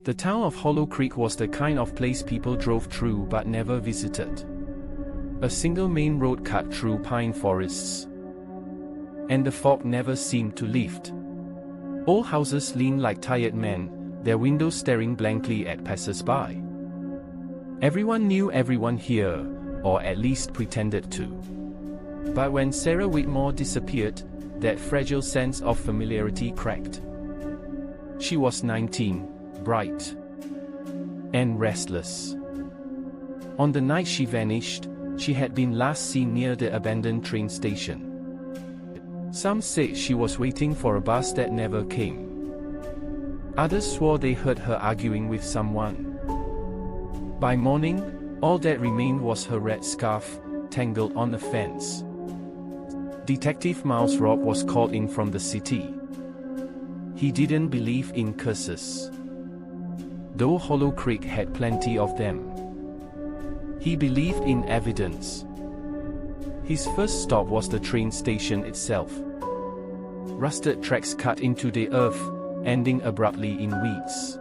The town of Hollow Creek was the kind of place people drove through but never visited. A single main road cut through pine forests, and the fog never seemed to lift. Old houses leaned like tired men, their windows staring blankly at passers-by. Everyone knew everyone here, or at least pretended to. But when Sarah Whitmore disappeared, that fragile sense of familiarity cracked. She was 19, bright, and restless. On the night she vanished, she had been last seen near the abandoned train station. Some said she was waiting for a bus that never came. Others swore they heard her arguing with someone. By morning, all that remained was her red scarf, tangled on a fence. Detective Miles Robb was called in from the city. He didn't believe in curses, though Hollow Creek had plenty of them. He believed in evidence. His first stop was the train station itself. Rusted tracks cut into the earth, ending abruptly in weeds.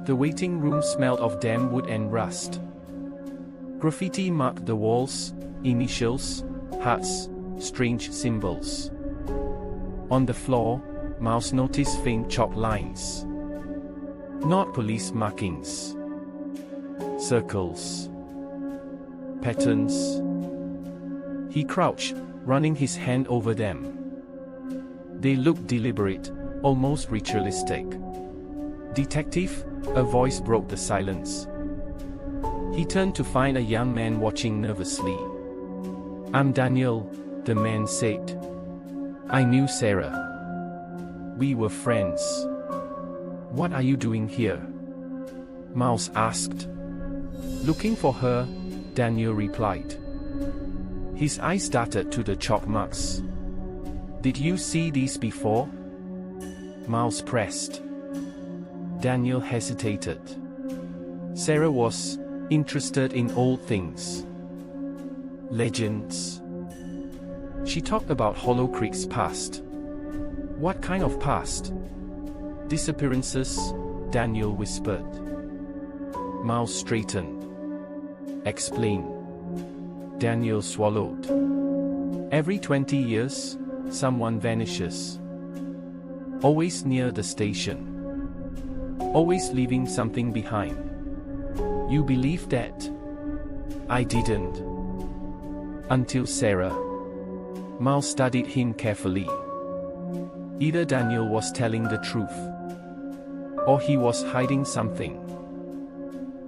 The waiting room smelled of damp wood and rust. Graffiti marked the walls, initials, hearts, strange symbols. On the floor, Miles noticed faint chalk lines. Not police markings. Circles. Patterns. He crouched, running his hand over them. They looked deliberate, almost ritualistic. "Detective," a voice broke the silence. He turned to find a young man watching nervously. "I'm Daniel," the man said. "I knew Sarah. We were friends." "What are you doing here?" Miles asked. "Looking for her," Daniel replied. His eyes darted to the chalk marks. "Did you see these before?" Miles pressed. Daniel hesitated. Sarah was interested in old things. Legends. She talked about Hollow Creek's past. "What kind of past?" "Disappearances," Daniel whispered. Miles straightened. "Explain." Daniel swallowed. "Every 20 years, someone vanishes. Always near the station. Always leaving something behind." "You believe that?" "I didn't. Until Sarah." Miles studied him carefully. Either Daniel was telling the truth, or he was hiding something.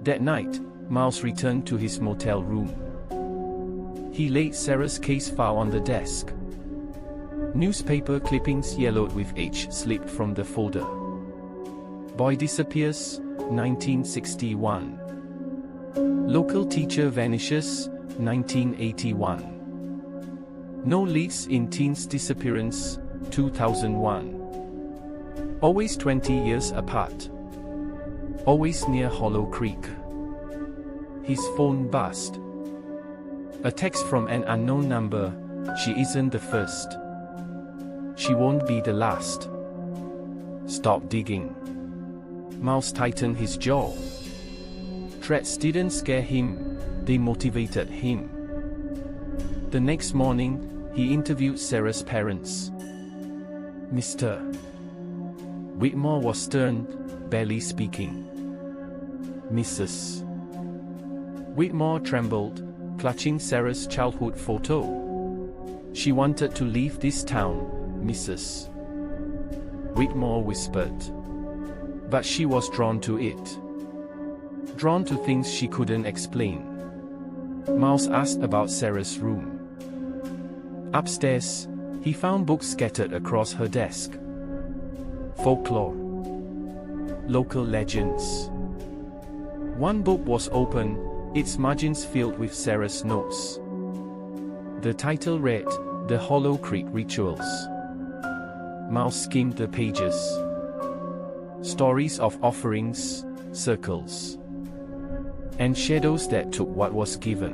That night, Miles returned to his motel room. He laid Sarah's case file on the desk. Newspaper clippings yellowed with age slipped from the folder. "Boy disappears, 1961. Local teacher vanishes, 1981. No leads in teen's disappearance, 2001. Always 20 years apart. Always near Hollow Creek." His phone buzzed. A text from an unknown number. "She isn't the first. She won't be the last. Stop digging." Miles tightened his jaw. Threats didn't scare him, they motivated him. The next morning, he interviewed Sarah's parents. Mr. Whitmore was stern, barely speaking. Mrs. Whitmore trembled, clutching Sarah's childhood photo. "She wanted to leave this town, Mrs. Whitmore whispered. But she was drawn to it. Drawn to things she couldn't explain." Miles asked about Sarah's room. Upstairs, he found books scattered across her desk. Folklore. Local legends. One book was open, its margins filled with Sarah's notes. The title read, "The Hollow Creek Rituals." Miles skimmed the pages. Stories of offerings, circles, and shadows that took what was given.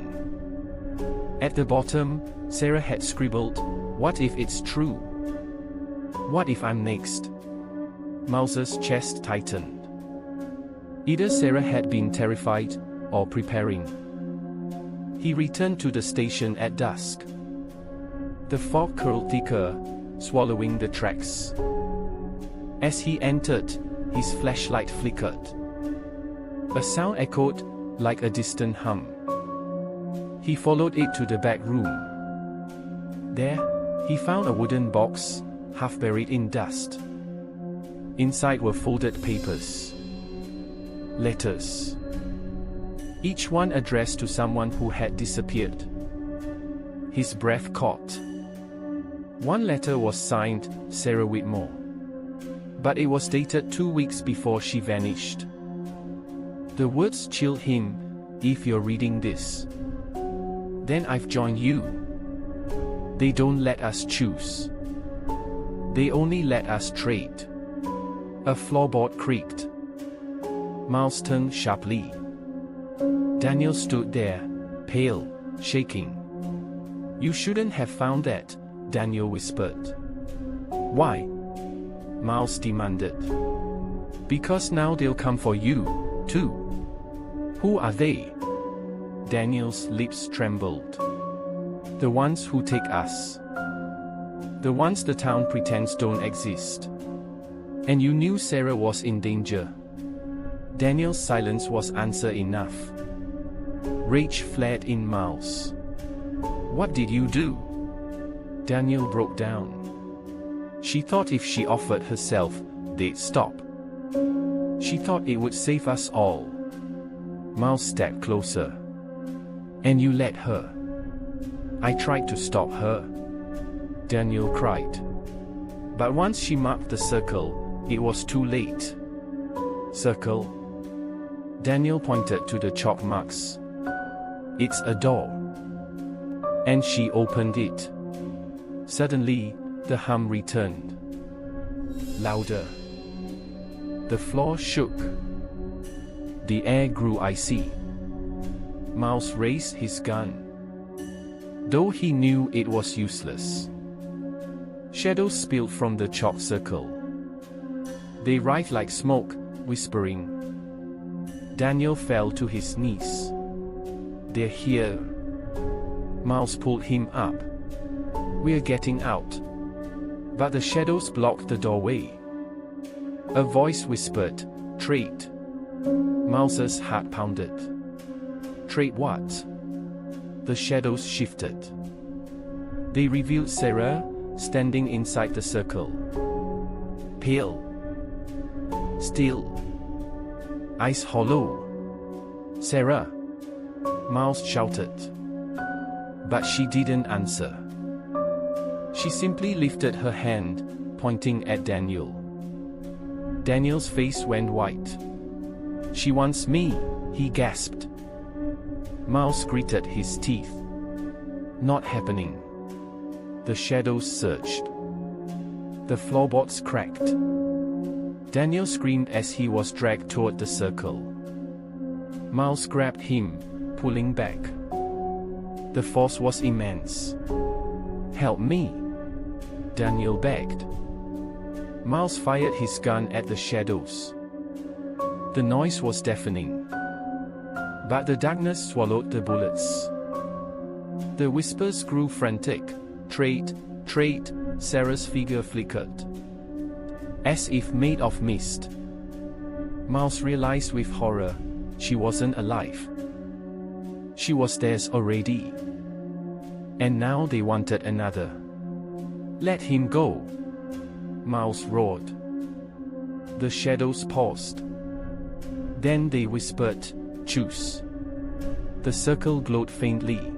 At the bottom, Sarah had scribbled, "What if it's true? What if I'm next?" Miles's chest tightened. Either Sarah had been terrified, or preparing. He returned to the station at dusk. The fog curled thicker, swallowing the tracks. As he entered, his flashlight flickered. A sound echoed, like a distant hum. He followed it to the back room. There, he found a wooden box, half buried in dust. Inside were folded papers. Letters. Each one addressed to someone who had disappeared. His breath caught. One letter was signed, Sarah Whitmore. But it was dated 2 weeks before she vanished. The words chilled him. If you're reading this, then I've joined you. They don't let us choose. They only let us trade. A floorboard creaked. Miles turned sharply. Daniel stood there, pale, shaking. You shouldn't have found that, Daniel whispered. Why? Miles demanded. Because now they'll come for you, too. Who are they? Daniel's lips trembled. The ones who take us. The ones the town pretends don't exist. And you knew Sarah was in danger. Daniel's silence was answer enough. Rage flared in Miles. What did you do? Daniel broke down. She thought if she offered herself, they'd stop. She thought it would save us all. Miles stepped closer. And you let her. I tried to stop her. Daniel cried. But once she marked the circle, it was too late. Circle? Daniel pointed to the chalk marks. It's a door. And she opened it. Suddenly, the hum returned. Louder. The floor shook. The air grew icy. Miles raised his gun. Though he knew it was useless. Shadows spilled from the chalk circle. They writhed like smoke, whispering. Daniel fell to his knees. They're here. Miles pulled him up. We're getting out. But the shadows blocked the doorway. A voice whispered, trade. Miles's heart pounded. Trade what? The shadows shifted. They revealed Sarah, standing inside the circle. Pale. Still. Eyes hollow. Sarah! Miles shouted. But she didn't answer. She simply lifted her hand, pointing at Daniel. Daniel's face went white. She wants me, he gasped. Miles gritted his teeth. Not happening. The shadows surged. The floorboards cracked. Daniel screamed as he was dragged toward the circle. Miles grabbed him, pulling back. The force was immense. Help me! Daniel begged. Miles fired his gun at the shadows. The noise was deafening. But the darkness swallowed the bullets. The whispers grew frantic. Trade, trade, Sarah's figure flickered. As if made of mist. Miles realized with horror, she wasn't alive. She was theirs already. And now they wanted another. Let him go! Miles roared. The shadows paused. Then they whispered, choose. The circle glowed faintly.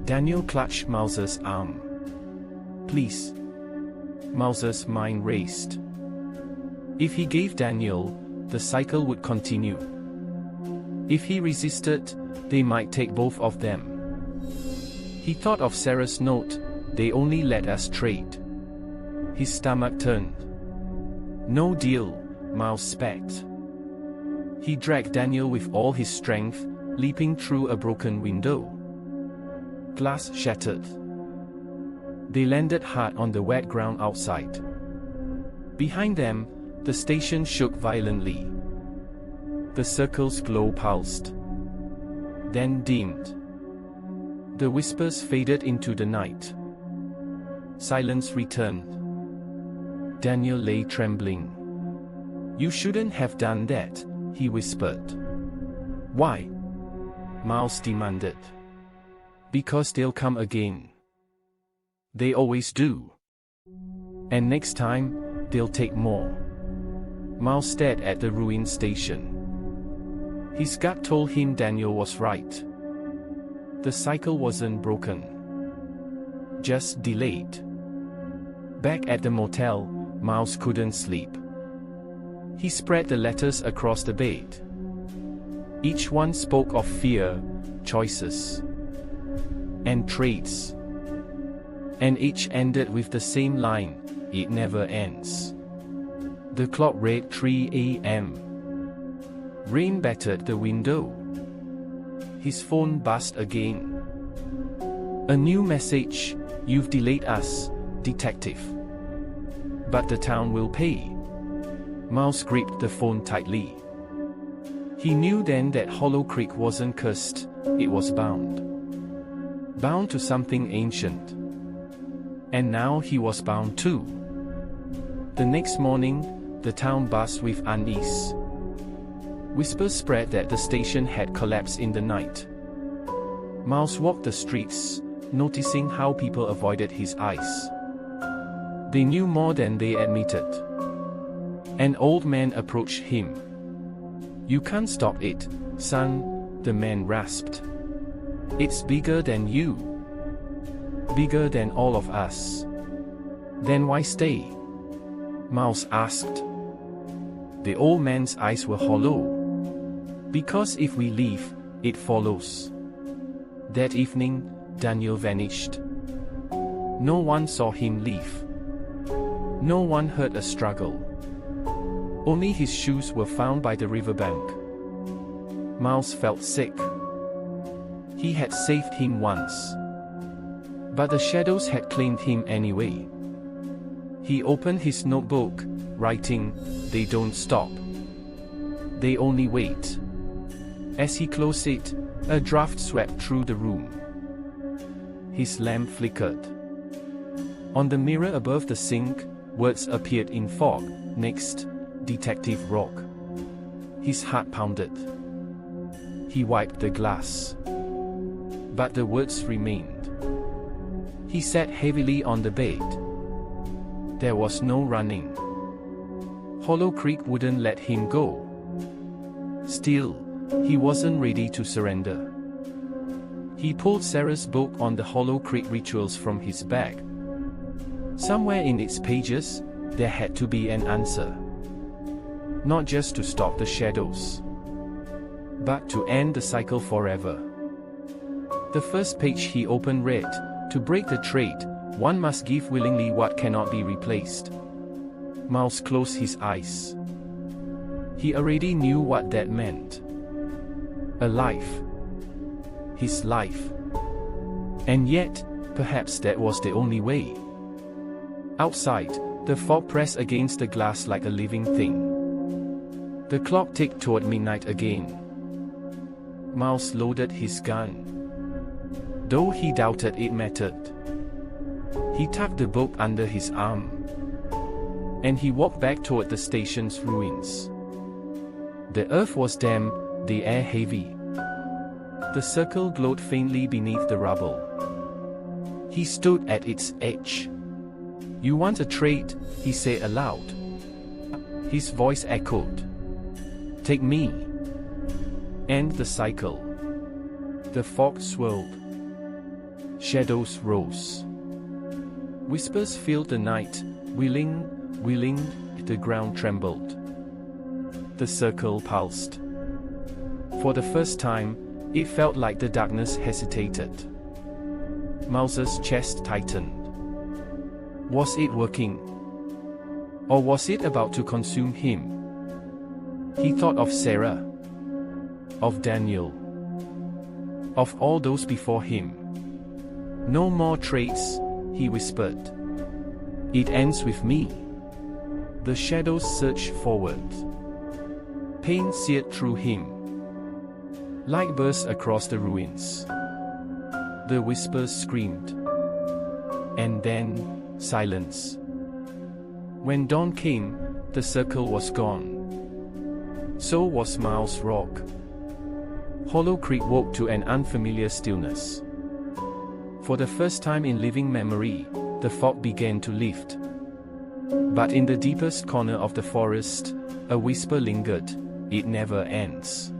Daniel clutched Miles's arm. Please. Miles's mind raced. If he gave Daniel, the cycle would continue. If he resisted, they might take both of them. He thought of Sarah's note, they only let us trade. His stomach turned. No deal, Miles spat. He dragged Daniel with all his strength, leaping through a broken window. Glass shattered. They landed hard on the wet ground outside. Behind them, the station shook violently. The circle's glow pulsed, then dimmed. The whispers faded into the night. Silence returned. Daniel lay trembling. "You shouldn't have done that," he whispered. "Why?" Miles demanded. "Because they'll come again. They always do. And next time, they'll take more." Miles stared at the ruined station. His gut told him Daniel was right. The cycle wasn't broken, just delayed. Back at the motel, Miles couldn't sleep. He spread the letters across the bed. Each one spoke of fear, choices, and traits. And each ended with the same line, "It never ends." The clock read 3 a.m. Rain battered the window. His phone buzzed again. A new message: "You've delayed us, detective. But the town will pay." Miles gripped the phone tightly. He knew then that Hollow Creek wasn't cursed, it was bound. Bound to something ancient. And now he was bound too. The next morning, the town buzzed with unease. Whispers spread that the station had collapsed in the night. Miles walked the streets, noticing how people avoided his eyes. They knew more than they admitted. An old man approached him. "You can't stop it, son," the man rasped. "It's bigger than you. Bigger than all of us." "Then why stay?" Miles asked. The old man's eyes were hollow. "Because if we leave, it follows." That evening, Daniel vanished. No one saw him leave. No one heard a struggle. Only his shoes were found by the riverbank. Miles felt sick. He had saved him once. But the shadows had claimed him anyway. He opened his notebook, writing, "They don't stop. They only wait." As he closed it, a draft swept through the room. His lamp flickered. On the mirror above the sink, words appeared in fog. "Next, Detective Rock." His heart pounded. He wiped the glass. But the words remained. He sat heavily on the bed. There was no running. Hollow Creek wouldn't let him go. Still, he wasn't ready to surrender. He pulled Sarah's book on the Hollow Creek rituals from his bag. Somewhere in its pages, there had to be an answer. Not just to stop the shadows, but to end the cycle forever. The first page he opened read, "To break the trade, one must give willingly what cannot be replaced." Miles closed his eyes. He already knew what that meant. A life. His life. And yet, perhaps that was the only way. Outside, the fog pressed against the glass like a living thing. The clock ticked toward midnight again. Miles loaded his gun. Though he doubted it mattered. He tucked the book under his arm. And he walked back toward the station's ruins. The earth was damp, the air heavy. The circle glowed faintly beneath the rubble. He stood at its edge. "You want a trade?" he said aloud. His voice echoed. "Take me." End the cycle. The fog swirled. Shadows rose. Whispers filled the night, wheeling, the ground trembled. The circle pulsed. For the first time, it felt like the darkness hesitated. Miles's chest tightened. Was it working? Or was it about to consume him? He thought of Sarah. Of Daniel. Of all those before him. "No more trades," he whispered. "It ends with me." The shadows surged forward. Pain seared through him. Light burst across the ruins. The whispers screamed. And then, silence. When dawn came, the circle was gone. So was Miles Rock. Hollow Creek woke to an unfamiliar stillness. For the first time in living memory, the fog began to lift. But in the deepest corner of the forest, a whisper lingered, "It never ends."